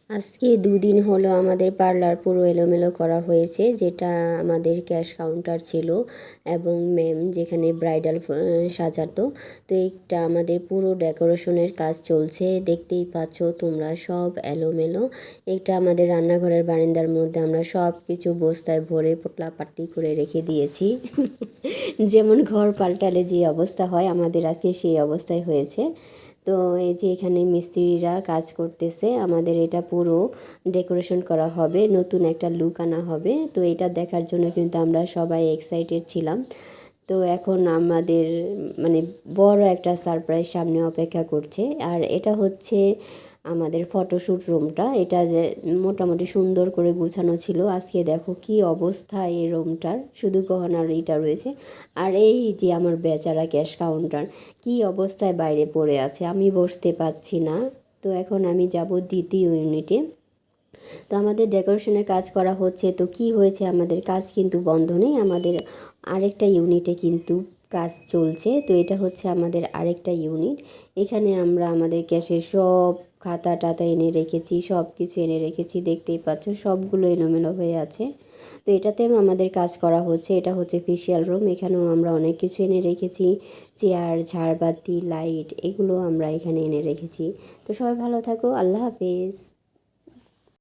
আজকে দুদিন হলো আমাদের পার্লার পুরো এলোমেলো করা হয়েছে, যেটা আমাদের ক্যাশ কাউন্টার ছিল এবং ম্যাম যেখানে ব্রাইডাল সাজাতো। তো এইটা আমাদের পুরো ডেকোরেশনের কাজ চলছে, দেখতেই পাচ্ছ তোমরা, সব এলোমেলো। এটা আমাদের রান্নাঘরের বারান্দার মধ্যে আমরা সব কিছু বস্তায় ভরে পোটলাপাটি করে রেখে দিয়েছি। যেমন ঘর পাল্টালে যে অবস্থা হয়, আমাদের আজকে সেই অবস্থায় হয়েছে। তো এই যে এখানে মিস্ত্রিরা কাজ করতেছে, আমাদের এটা পুরো ডেকোরেশন করা হবে, নতুন একটা লুক আনা হবে। তো এটা দেখার জন্য কিন্তু আমরা সবাই এক্সাইটেড ছিলাম। তো এখন আমাদের মানে বড় একটা সারপ্রাইজ সামনে অপেক্ষা করছে। আর এটা হচ্ছে আমাদের ফটোশ্যুট রুমটা, এটা যে মোটামুটি সুন্দর করে গুছানো ছিল। আজকে দেখো কি অবস্থা এই রুমটার, শুধু গহনার এইটা রয়েছে। আর এই যে আমার বেচারা ক্যাশ কাউন্টার কি অবস্থায় বাইরে পড়ে আছে, আমি বসতে পারছি না। তো এখন আমি যাব দ্বিতীয় ইউনিটে। তো আমাদের ডেকোরেশনের কাজ করা হচ্ছে। তো কি হয়েছে, আমাদের কাজ কিন্তু বন্ধ নেই, আমাদের আরেকটা ইউনিটে কিন্তু কাজ চলছে। তো এটা হচ্ছে আমাদের আরেকটা ইউনিট। এখানে আমরা আমাদের ক্যাশের সব খাতা টাতা এনে রেখেছি, সব কিছু এনে রেখেছি, দেখতেই পাচ্ছ সবগুলো এলোমেলো হয়ে আছে। তো এটাতেও আমাদের কাজ করা হচ্ছে। এটা হচ্ছে ফেশিয়াল রুম, এখানেও আমরা অনেক কিছু এনে রেখেছি, চেয়ার, ঝাড়বাতি, লাইট, এগুলো আমরা এখানে এনে রেখেছি। তো সবাই ভালো থাকো, আল্লাহ হাফেজ।